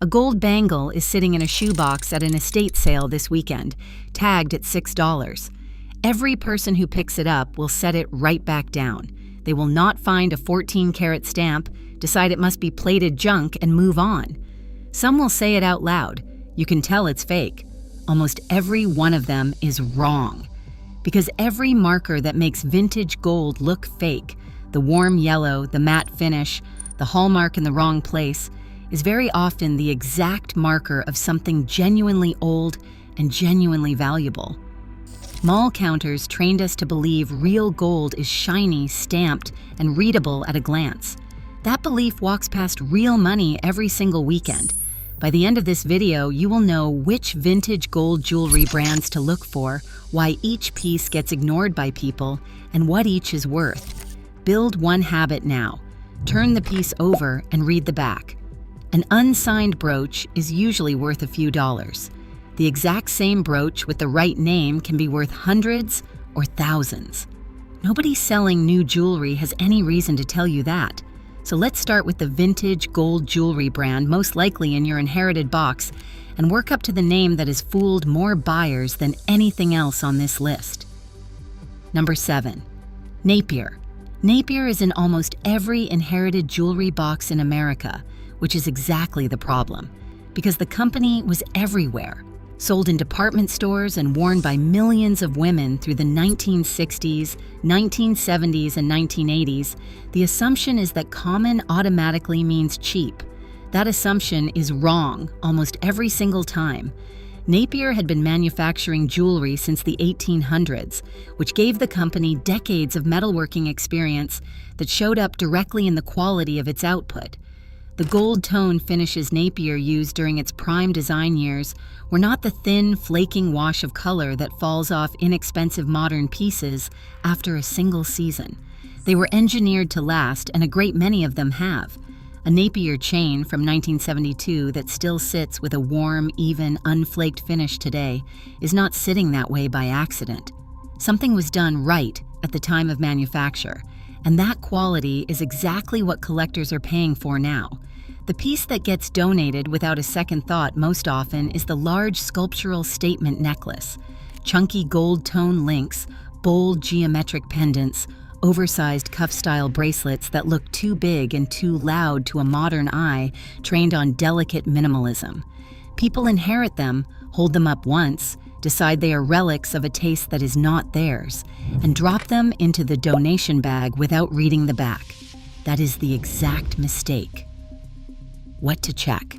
A gold bangle is sitting in a shoebox at an estate sale this weekend, tagged at $6. Every person who picks it up will set it right back down. They will not find a 14-karat stamp, decide it must be plated junk, and move on. Some will say it out loud. You can tell it's fake. Almost every one of them is wrong. Because every marker that makes vintage gold look fake, the warm yellow, the matte finish, the hallmark in the wrong place, is very often the exact marker of something genuinely old and genuinely valuable. Mall counters trained us to believe real gold is shiny, stamped, and readable at a glance. That belief walks past real money every single weekend. By the end of this video, you will know which vintage gold jewelry brands to look for, why each piece gets ignored by people, and what each is worth. Build one habit now. Turn the piece over and read the back. An unsigned brooch is usually worth a few dollars. The exact same brooch with the right name can be worth hundreds or thousands. Nobody selling new jewelry has any reason to tell you that. So let's start with the vintage gold jewelry brand most likely in your inherited box and work up to the name that has fooled more buyers than anything else on this list. Number 7. Napier. Napier is in almost every inherited jewelry box in America, which is exactly the problem, because the company was everywhere. Sold in department stores and worn by millions of women through the 1960s, 1970s, and 1980s, the assumption is that common automatically means cheap. That assumption is wrong almost every single time. Napier had been manufacturing jewelry since the 1800s, which gave the company decades of metalworking experience that showed up directly in the quality of its output. The gold tone finishes Napier used during its prime design years were not the thin, flaking wash of color that falls off inexpensive modern pieces after a single season. They were engineered to last, and a great many of them have. A Napier chain from 1972 that still sits with a warm, even, unflaked finish today is not sitting that way by accident. Something was done right at the time of manufacture, and that quality is exactly what collectors are paying for now. The piece that gets donated without a second thought most often is the large sculptural statement necklace. Chunky gold tone links, bold geometric pendants, oversized cuff-style bracelets that look too big and too loud to a modern eye trained on delicate minimalism. People inherit them, hold them up once, decide they are relics of a taste that is not theirs, and drop them into the donation bag without reading the back. That is the exact mistake. What to check?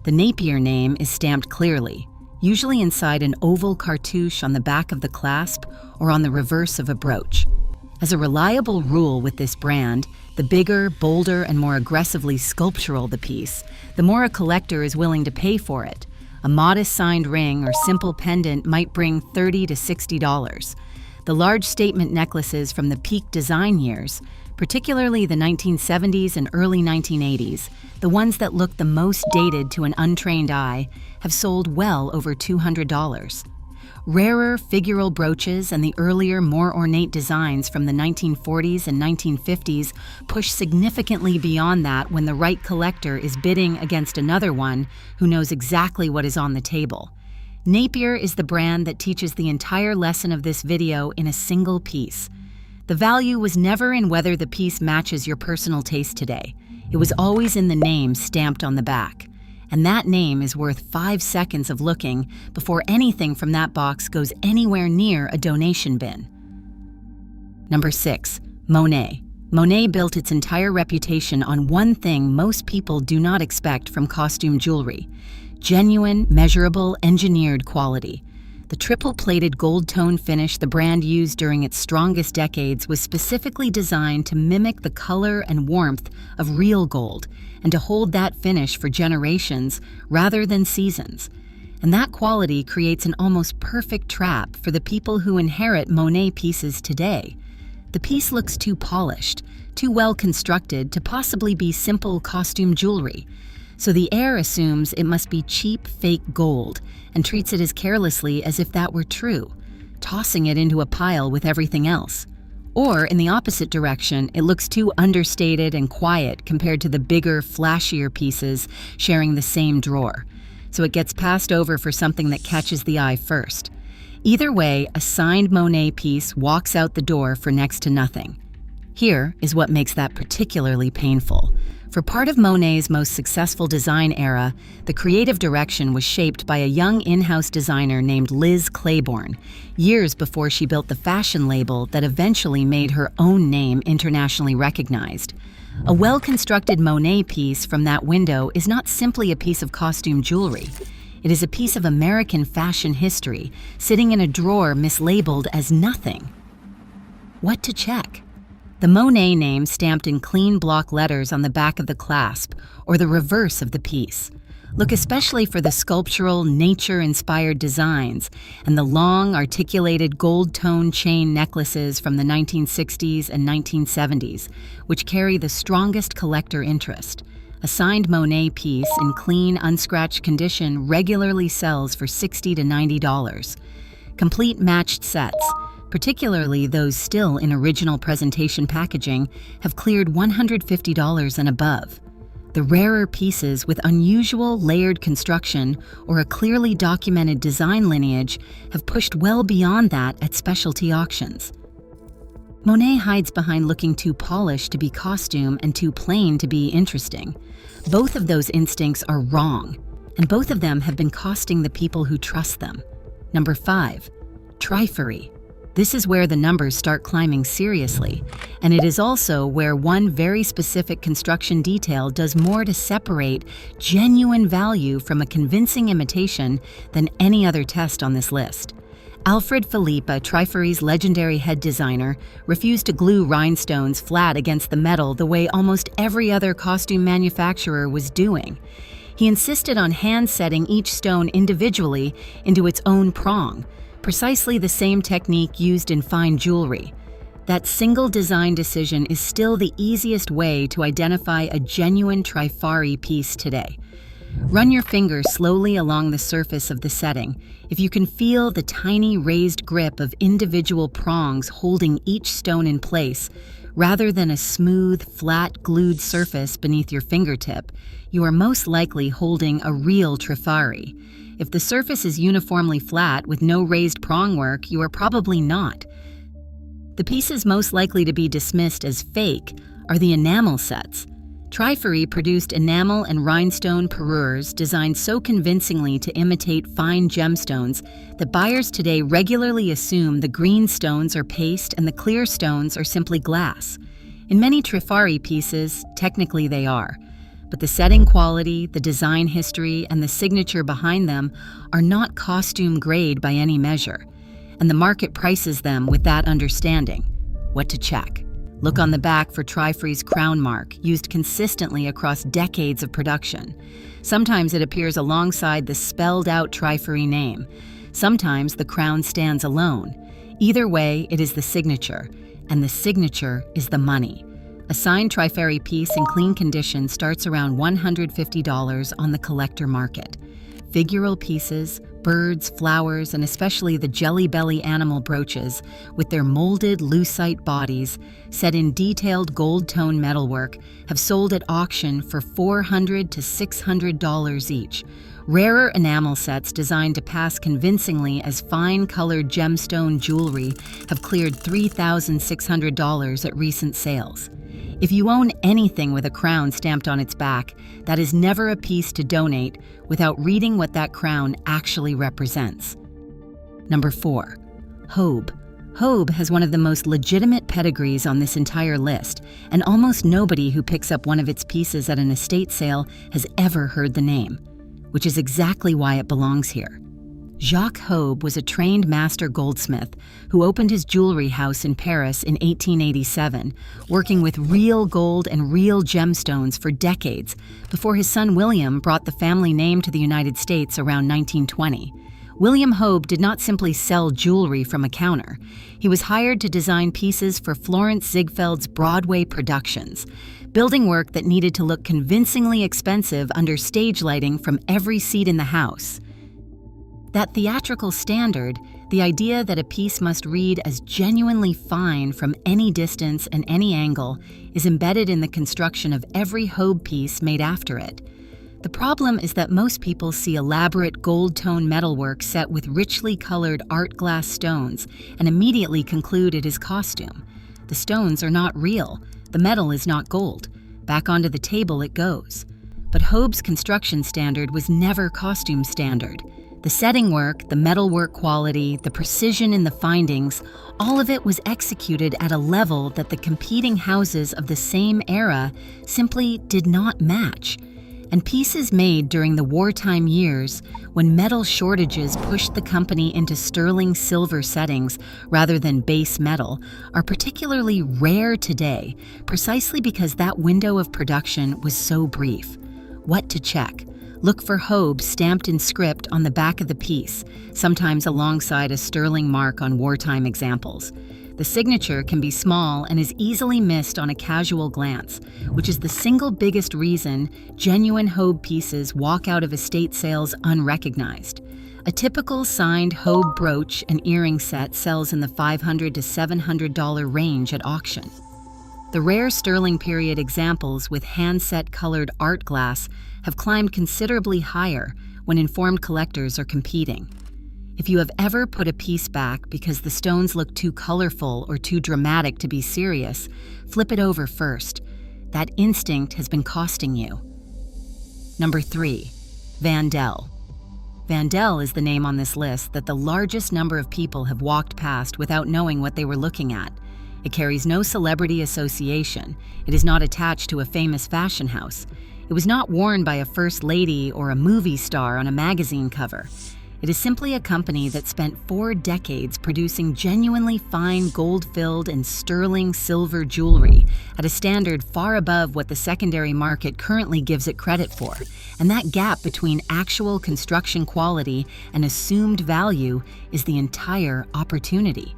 The Napier name is stamped clearly, usually inside an oval cartouche on the back of the clasp or on the reverse of a brooch. As a reliable rule with this brand, the bigger, bolder, and more aggressively sculptural the piece, the more a collector is willing to pay for it. A modest signed ring or simple pendant might bring $30 to $60. The large statement necklaces from the peak design years, particularly the 1970s and early 1980s, the ones that look the most dated to an untrained eye, have sold well over $200. Rarer figural brooches and the earlier, more ornate designs from the 1940s and 1950s push significantly beyond that when the right collector is bidding against another one who knows exactly what is on the table. Napier is the brand that teaches the entire lesson of this video in a single piece. The value was never in whether the piece matches your personal taste today. It was always in the name stamped on the back. And that name is worth 5 seconds of looking before anything from that box goes anywhere near a donation bin. Number 6. Monet. Monet built its entire reputation on one thing most people do not expect from costume jewelry: genuine, measurable, engineered quality. The triple-plated gold tone finish the brand used during its strongest decades was specifically designed to mimic the color and warmth of real gold and to hold that finish for generations rather than seasons. And that quality creates an almost perfect trap for the people who inherit Monet pieces today. The piece looks too polished, too well constructed to possibly be simple costume jewelry. So the heir assumes it must be cheap, fake gold and treats it as carelessly as if that were true, tossing it into a pile with everything else. Or, in the opposite direction, it looks too understated and quiet compared to the bigger, flashier pieces sharing the same drawer. So it gets passed over for something that catches the eye first. Either way, a signed Monet piece walks out the door for next to nothing. Here is what makes that particularly painful. For part of Monet's most successful design era, the creative direction was shaped by a young in-house designer named Liz Claiborne, years before she built the fashion label that eventually made her own name internationally recognized. A well-constructed Monet piece from that window is not simply a piece of costume jewelry. It is a piece of American fashion history, sitting in a drawer mislabeled as nothing. What to check? The Monet name stamped in clean block letters on the back of the clasp, or the reverse of the piece. Look especially for the sculptural, nature-inspired designs and the long, articulated gold-tone chain necklaces from the 1960s and 1970s, which carry the strongest collector interest. A signed Monet piece in clean, unscratched condition regularly sells for $60 to $90. Complete matched sets, particularly those still in original presentation packaging, have cleared $150 and above. The rarer pieces with unusual layered construction or a clearly documented design lineage have pushed well beyond that at specialty auctions. Monet hides behind looking too polished to be costume and too plain to be interesting. Both of those instincts are wrong, and both of them have been costing the people who trust them. Number 5, trifery. This is where the numbers start climbing seriously, and it is also where one very specific construction detail does more to separate genuine value from a convincing imitation than any other test on this list. Alfred Philippe, Trifery's legendary head designer, refused to glue rhinestones flat against the metal the way almost every other costume manufacturer was doing. He insisted on hand-setting each stone individually into its own prong, precisely the same technique used in fine jewelry. That single design decision is still the easiest way to identify a genuine Trifari piece today. Run your finger slowly along the surface of the setting. If you can feel the tiny raised grip of individual prongs holding each stone in place, rather than a smooth, flat, glued surface beneath your fingertip, you are most likely holding a real Trifari. If the surface is uniformly flat with no raised prong work, you are probably not. The pieces most likely to be dismissed as fake are the enamel sets. Trifari produced enamel and rhinestone parures designed so convincingly to imitate fine gemstones that buyers today regularly assume the green stones are paste and the clear stones are simply glass. In many Trifari pieces, technically they are, but the setting quality, the design history, and the signature behind them are not costume grade by any measure, and the market prices them with that understanding. What to check? Look on the back for Trifari's crown mark, used consistently across decades of production. Sometimes it appears alongside the spelled-out Trifari name. Sometimes the crown stands alone. Either way, it is the signature, and the signature is the money. A signed Trifari piece in clean condition starts around $150 on the collector market. Figural pieces, birds, flowers, and especially the Jelly Belly animal brooches, with their molded lucite bodies set in detailed gold-tone metalwork, have sold at auction for $400 to $600 each. Rarer enamel sets designed to pass convincingly as fine-colored gemstone jewelry have cleared $3,600 at recent sales. If you own anything with a crown stamped on its back, that is never a piece to donate without reading what that crown actually represents. Number 4, Hobe. Hobe has one of the most legitimate pedigrees on this entire list, and almost nobody who picks up one of its pieces at an estate sale has ever heard the name, which is exactly why it belongs here. Jacques Hobe was a trained master goldsmith who opened his jewelry house in Paris in 1887, working with real gold and real gemstones for decades before his son William brought the family name to the United States around 1920. William Hobe did not simply sell jewelry from a counter. He was hired to design pieces for Florence Ziegfeld's Broadway productions, building work that needed to look convincingly expensive under stage lighting from every seat in the house. That theatrical standard, The idea that a piece must read as genuinely fine from any distance and any angle is embedded in the construction of every Hobe piece made after it. The problem is that most people see elaborate gold-tone metalwork set with richly colored art glass stones and immediately conclude it is costume. The stones are not real. The metal is not gold. Back onto the table it goes. But Hobe's construction standard was never costume standard. The setting work, the metalwork quality, the precision in the findings, all of it was executed at a level that the competing houses of the same era simply did not match. And pieces made during the wartime years, when metal shortages pushed the company into sterling silver settings rather than base metal, are particularly rare today, precisely because that window of production was so brief. What to check? Look for Hobe stamped in script on the back of the piece, sometimes alongside a sterling mark on wartime examples. The signature can be small and is easily missed on a casual glance, which is the single biggest reason genuine Hobe pieces walk out of estate sales unrecognized. A typical signed Hobe brooch and earring set sells in the $500 to $700 range at auction. The rare sterling period examples with hand-set colored art glass have climbed considerably higher when informed collectors are competing. If you have ever put a piece back because the stones look too colorful or too dramatic to be serious, flip it over first. That instinct has been costing you. Number 3. Vandel. Vandel is the name on this list that the largest number of people have walked past without knowing what they were looking at. It carries no celebrity association. It is not attached to a famous fashion house. It was not worn by a first lady or a movie star on a magazine cover. It is simply a company that spent 4 decades producing genuinely fine gold-filled and sterling silver jewelry at a standard far above what the secondary market currently gives it credit for. And that gap between actual construction quality and assumed value is the entire opportunity.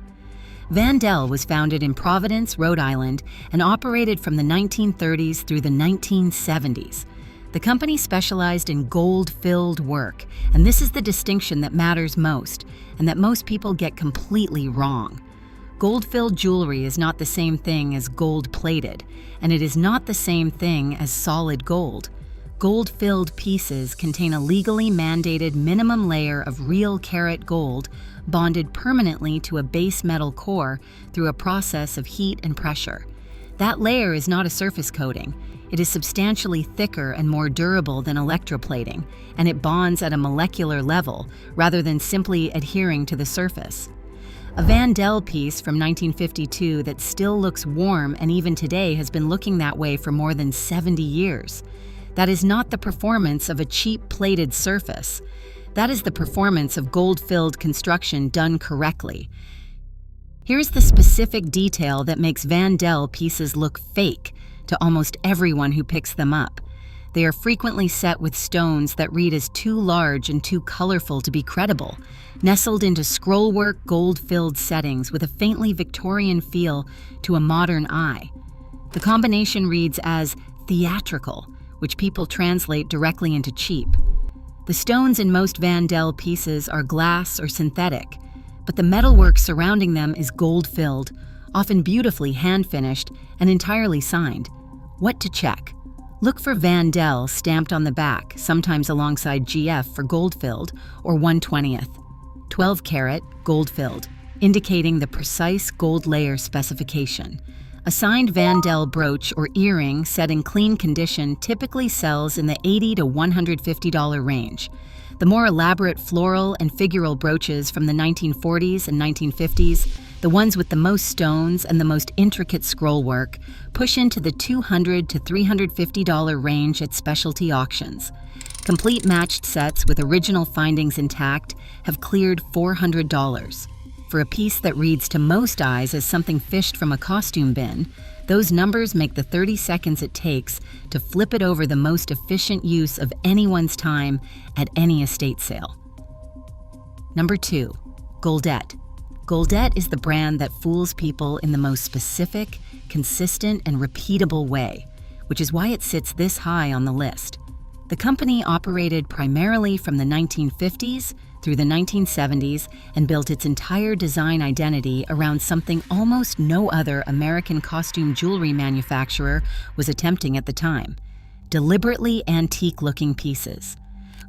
Vandel was founded in Providence, Rhode Island, and operated from the 1930s through the 1970s. The company specialized in gold-filled work, and this is the distinction that matters most, and that most people get completely wrong. Gold-filled jewelry is not the same thing as gold-plated, and it is not the same thing as solid gold. Gold-filled pieces contain a legally mandated minimum layer of real carat gold bonded permanently to a base metal core through a process of heat and pressure. That layer is not a surface coating. It is substantially thicker and more durable than electroplating, and it bonds at a molecular level rather than simply adhering to the surface. A Vandel piece from 1952 that still looks warm and even today has been looking that way for more than 70 years. That is not the performance of a cheap plated surface. That is the performance of gold-filled construction done correctly. Here's the specific detail that makes Vandel pieces look fake to almost everyone who picks them up. They are frequently set with stones that read as too large and too colorful to be credible, nestled into scrollwork gold-filled settings with a faintly Victorian feel to a modern eye. The combination reads as theatrical, which people translate directly into cheap. The stones in most Vandel pieces are glass or synthetic, but the metalwork surrounding them is gold-filled, often beautifully hand-finished and entirely signed. What to check? Look for Vandel stamped on the back, sometimes alongside GF for gold-filled or 1/20th, 12 karat gold-filled, indicating the precise gold layer specification. A signed Vandel brooch or earring set in clean condition typically sells in the $80 to $150 range. The more elaborate floral and figural brooches from the 1940s and 1950s, the ones with the most stones and the most intricate scrollwork, push into the $200 to $350 range at specialty auctions. Complete matched sets with original findings intact have cleared $400. For a piece that reads to most eyes as something fished from a costume bin, those numbers make the 30 seconds it takes to flip it over the most efficient use of anyone's time at any estate sale. Number 2. Goldette. Goldette is the brand that fools people in the most specific, consistent, and repeatable way, which is why it sits this high on the list. The company operated primarily from the 1950s through the 1970s and built its entire design identity around something almost no other American costume jewelry manufacturer was attempting at the time: deliberately antique-looking pieces.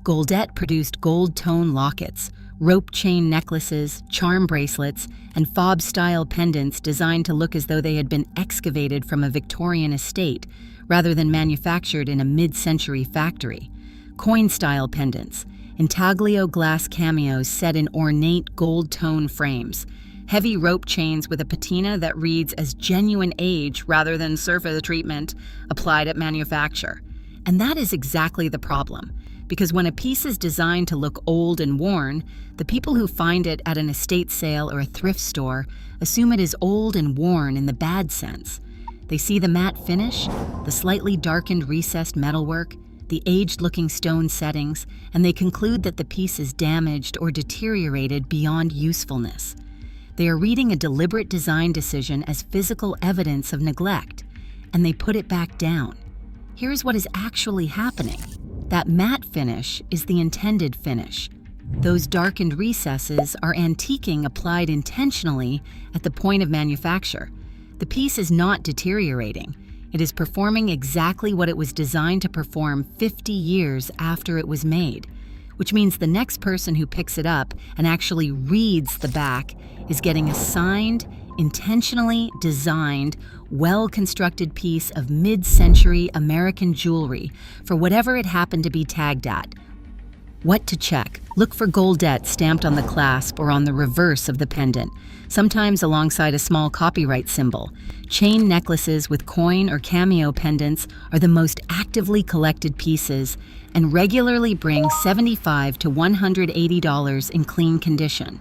Goldette produced gold-tone lockets, rope chain necklaces, charm bracelets, and fob-style pendants designed to look as though they had been excavated from a Victorian estate rather than manufactured in a mid-century factory. Coin-style pendants, intaglio glass cameos set in ornate gold-tone frames, heavy rope chains with a patina that reads as genuine age rather than surface treatment applied at manufacture. And that is exactly the problem, because when a piece is designed to look old and worn, the people who find it at an estate sale or a thrift store assume it is old and worn in the bad sense. They see the matte finish, the slightly darkened recessed metalwork, the aged-looking stone settings, and they conclude that the piece is damaged or deteriorated beyond usefulness. They are reading a deliberate design decision as physical evidence of neglect, and they put it back down. Here's what is actually happening. That matte finish is the intended finish. Those darkened recesses are antiquing applied intentionally at the point of manufacture. The piece is not deteriorating. It is performing exactly what it was designed to perform 50 years after it was made, which means the next person who picks it up and actually reads the back is getting a signed, intentionally designed, well-constructed piece of mid-century American jewelry for whatever it happened to be tagged at. What to check? Look for Goldette stamped on the clasp or on the reverse of the pendant, sometimes alongside a small copyright symbol. Chain necklaces with coin or cameo pendants are the most actively collected pieces and regularly bring $75 to $180 in clean condition.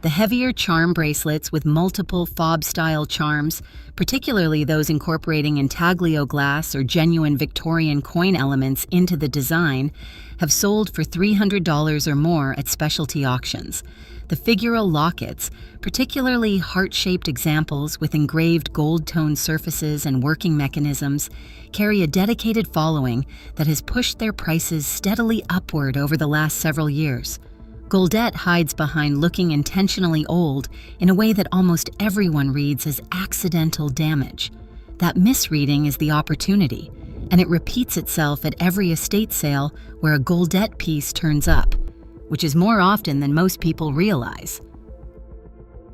The heavier charm bracelets with multiple fob-style charms, particularly those incorporating intaglio glass or genuine Victorian coin elements into the design, have sold for $300 or more at specialty auctions. The figural lockets, particularly heart-shaped examples with engraved gold-tone surfaces and working mechanisms, carry a dedicated following that has pushed their prices steadily upward over the last several years. Goldette hides behind looking intentionally old in a way that almost everyone reads as accidental damage. That misreading is the opportunity, and it repeats itself at every estate sale where a Goldette piece turns up, which is more often than most people realize.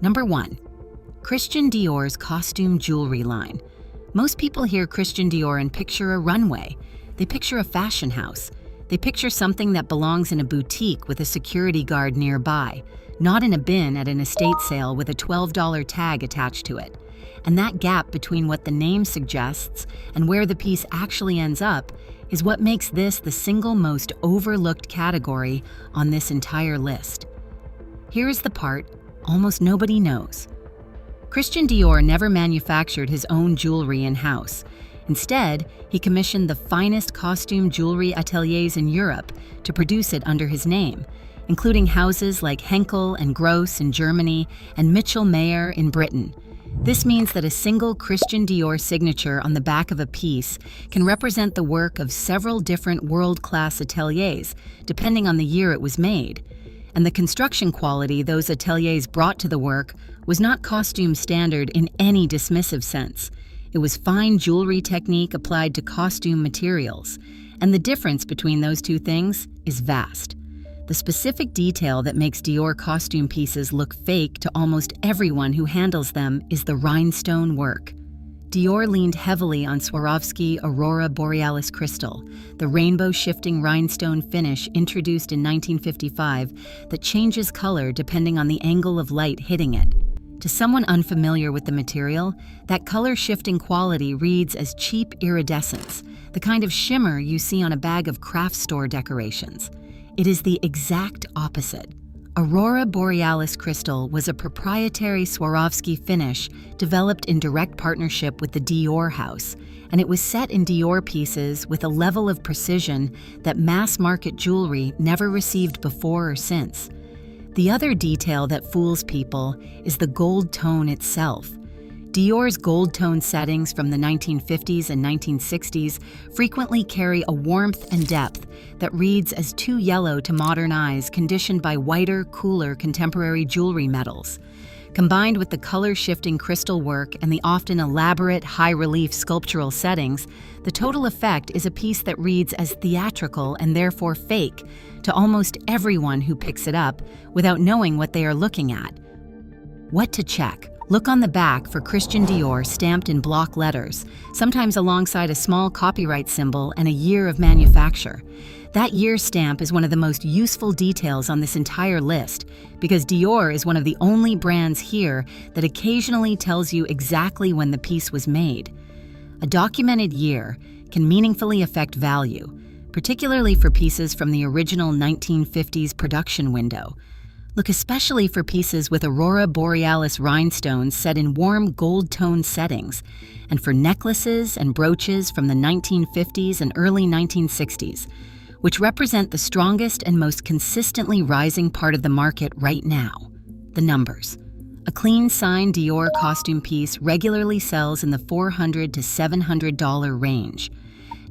Number 1. Christian Dior's costume jewelry line. Most people hear Christian Dior and picture a runway. They picture a fashion house. They picture something that belongs in a boutique with a security guard nearby, not in a bin at an estate sale with a $12 tag attached to it. And that gap between what the name suggests and where the piece actually ends up is what makes this the single most overlooked category on this entire list. Here is the part almost nobody knows. Christian Dior never manufactured his own jewelry in-house. Instead, he commissioned the finest costume jewelry ateliers in Europe to produce it under his name, including houses like Henkel and Gross in Germany and Mitchell Mayer in Britain. This means that a single Christian Dior signature on the back of a piece can represent the work of several different world-class ateliers, depending on the year it was made. And the construction quality those ateliers brought to the work was not costume standard in any dismissive sense. It was fine jewelry technique applied to costume materials, and the difference between those two things is vast. The specific detail that makes Dior costume pieces look fake to almost everyone who handles them is the rhinestone work. Dior leaned heavily on Swarovski Aurora Borealis crystal, the rainbow-shifting rhinestone finish introduced in 1955 that changes color depending on the angle of light hitting it. To someone unfamiliar with the material, that color-shifting quality reads as cheap iridescence, the kind of shimmer you see on a bag of craft store decorations. It is the exact opposite. Aurora Borealis crystal was a proprietary Swarovski finish developed in direct partnership with the Dior house, and it was set in Dior pieces with a level of precision that mass-market jewelry never received before or since. The other detail that fools people is the gold tone itself. Dior's gold tone settings from the 1950s and 1960s frequently carry a warmth and depth that reads as too yellow to modern eyes, conditioned by whiter, cooler contemporary jewelry metals. Combined with the color-shifting crystal work and the often elaborate, high-relief sculptural settings, the total effect is a piece that reads as theatrical and therefore fake to almost everyone who picks it up without knowing what they are looking at. What to check? Look on the back for Christian Dior stamped in block letters, sometimes alongside a small copyright symbol and a year of manufacture. That year stamp is one of the most useful details on this entire list because Dior is one of the only brands here that occasionally tells you exactly when the piece was made. A documented year can meaningfully affect value, particularly for pieces from the original 1950s production window. Look especially for pieces with aurora borealis rhinestones set in warm gold tone settings, and for necklaces and brooches from the 1950s and early 1960s, which represent the strongest and most consistently rising part of the market right now, the numbers. A clean signed Dior costume piece regularly sells in the $400 to $700 range.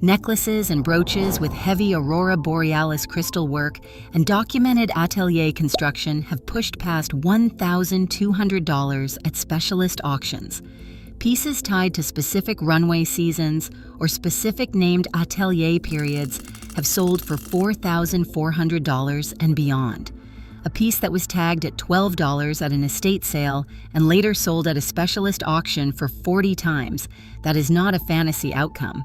Necklaces and brooches with heavy aurora borealis crystal work and documented atelier construction have pushed past $1,200 at specialist auctions. Pieces tied to specific runway seasons or specific named atelier periods have sold for $4,400 and beyond. A piece that was tagged at $12 at an estate sale and later sold at a specialist auction for 40 times, that is not a fantasy outcome.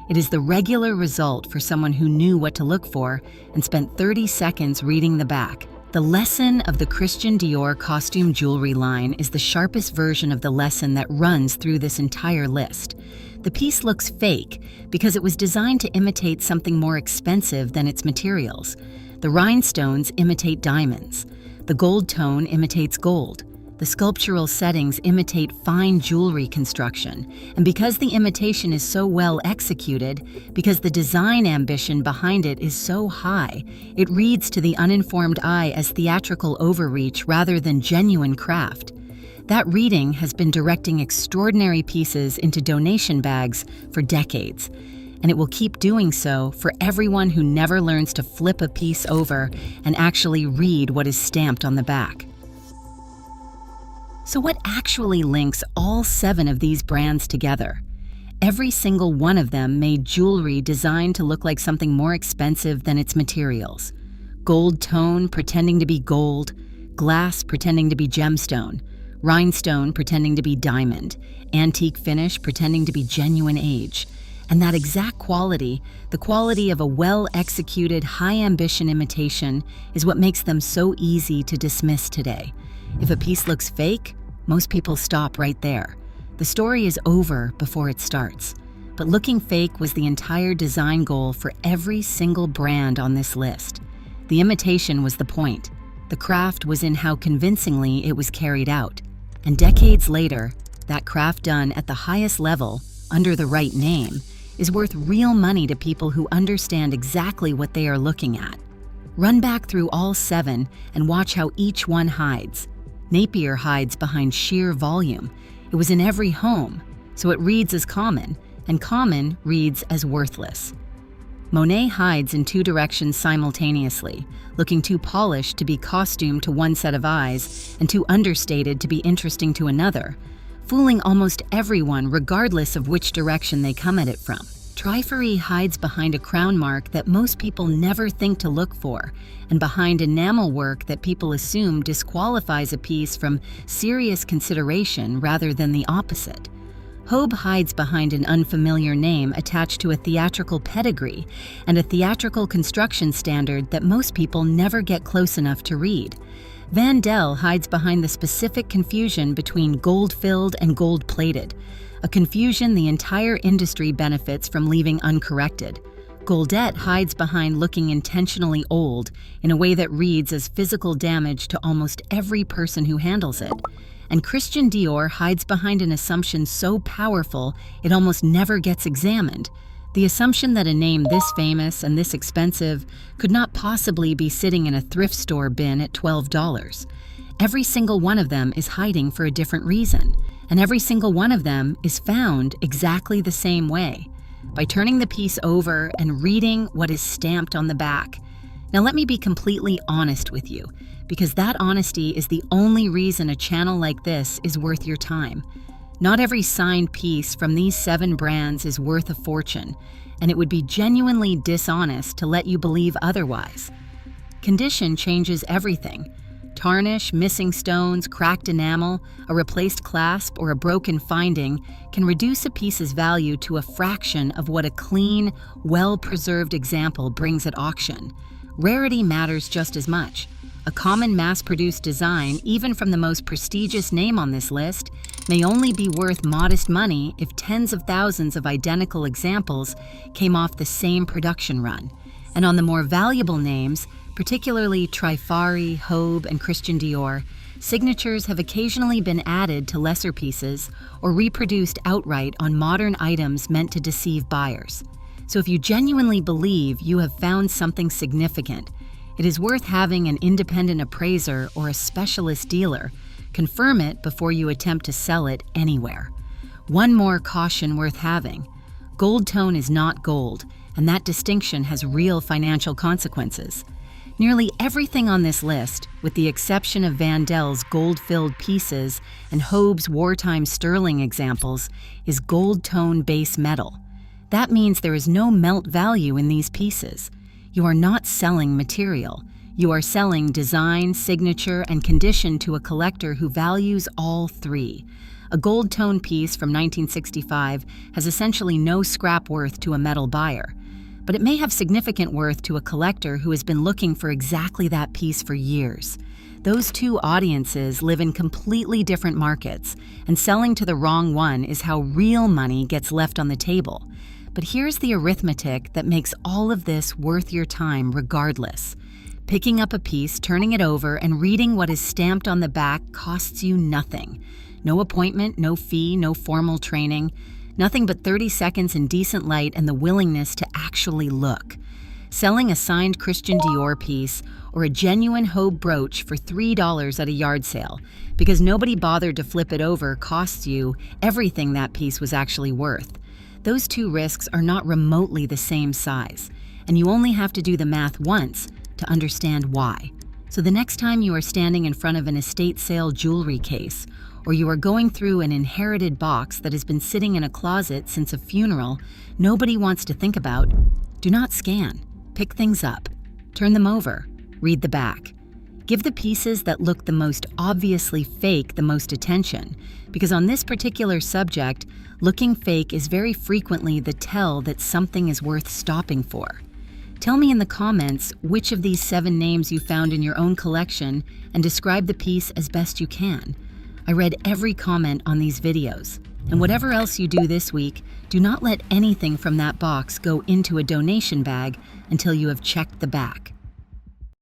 It is the regular result for someone who knew what to look for and spent 30 seconds reading the back. The lesson of the Christian Dior costume jewelry line is the sharpest version of the lesson that runs through this entire list. The piece looks fake because it was designed to imitate something more expensive than its materials. The rhinestones imitate diamonds. The gold tone imitates gold. The sculptural settings imitate fine jewelry construction, and because the imitation is so well executed, because the design ambition behind it is so high, it reads to the uninformed eye as theatrical overreach rather than genuine craft. That reading has been directing extraordinary pieces into donation bags for decades, and it will keep doing so for everyone who never learns to flip a piece over and actually read what is stamped on the back. So what actually links all 7 of these brands together? Every single one of them made jewelry designed to look like something more expensive than its materials. Gold tone pretending to be gold, glass pretending to be gemstone, rhinestone pretending to be diamond, antique finish pretending to be genuine age. And that exact quality, the quality of a well-executed, high-ambition imitation, is what makes them so easy to dismiss today. If a piece looks fake, most people stop right there. The story is over before it starts. But looking fake was the entire design goal for every single brand on this list. The imitation was the point. The craft was in how convincingly it was carried out. And decades later, that craft done at the highest level, under the right name, is worth real money to people who understand exactly what they are looking at. Run back through all 7 and watch how each one hides. Napier hides behind sheer volume. It was in every home, so it reads as common, and common reads as worthless. Monet hides in 2 directions simultaneously, looking too polished to be costumed to one set of eyes and too understated to be interesting to another, fooling almost everyone regardless of which direction they come at it from. Trifari hides behind a crown mark that most people never think to look for, and behind enamel work that people assume disqualifies a piece from serious consideration rather than the opposite. Hobe hides behind an unfamiliar name attached to a theatrical pedigree and a theatrical construction standard that most people never get close enough to read. Van Del hides behind the specific confusion between gold-filled and gold-plated, a confusion the entire industry benefits from leaving uncorrected. Goldette hides behind looking intentionally old in a way that reads as physical damage to almost every person who handles it. And Christian Dior hides behind an assumption so powerful it almost never gets examined. The assumption that a name this famous and this expensive could not possibly be sitting in a thrift store bin at $12. Every single one of them is hiding for a different reason. and every single one of them is found exactly the same way, by turning the piece over and reading what is stamped on the back. Now let me be completely honest with you, because that honesty is the only reason a channel like this is worth your time. Not every signed piece from these 7 brands is worth a fortune, and it would be genuinely dishonest to let you believe otherwise. Condition changes everything. Tarnish, missing stones, cracked enamel, a replaced clasp, or a broken finding can reduce a piece's value to a fraction of what a clean, well-preserved example brings at auction. Rarity matters just as much. A common mass-produced design, even from the most prestigious name on this list, may only be worth modest money if tens of thousands of identical examples came off the same production run. And on the more valuable names, particularly Trifari, Hobe, and Christian Dior, signatures have occasionally been added to lesser pieces or reproduced outright on modern items meant to deceive buyers. So if you genuinely believe you have found something significant, it is worth having an independent appraiser or a specialist dealer confirm it before you attempt to sell it anywhere. One more caution worth having: gold tone is not gold, and that distinction has real financial consequences. Nearly everything on this list, with the exception of Van Del's gold-filled pieces and Hobe's wartime sterling examples, is gold tone base metal. That means there is no melt value in these pieces. You are not selling material. You are selling design, signature, and condition to a collector who values all 3. A gold tone piece from 1965 has essentially no scrap worth to a metal buyer, but it may have significant worth to a collector who has been looking for exactly that piece for years. Those 2 audiences live in completely different markets, and selling to the wrong one is how real money gets left on the table. But here's the arithmetic that makes all of this worth your time regardless. Picking up a piece, turning it over, and reading what is stamped on the back costs you nothing. No appointment, no fee, no formal training. Nothing but 30 seconds in decent light and the willingness to actually look. Selling a signed Christian Dior piece or a genuine Hobe brooch for $3 at a yard sale because nobody bothered to flip it over costs you everything that piece was actually worth. Those 2 risks are not remotely the same size, and you only have to do the math once to understand why. So the next time you are standing in front of an estate sale jewelry case, or you are going through an inherited box that has been sitting in a closet since a funeral nobody wants to think about, do not scan. Pick things up. Turn them over. Read the back. Give the pieces that look the most obviously fake the most attention, because on this particular subject, looking fake is very frequently the tell that something is worth stopping for. Tell me in the comments which of these 7 names you found in your own collection and describe the piece as best you can. I read every comment on these videos, and whatever else you do this week, do not let anything from that box go into a donation bag until you have checked the back.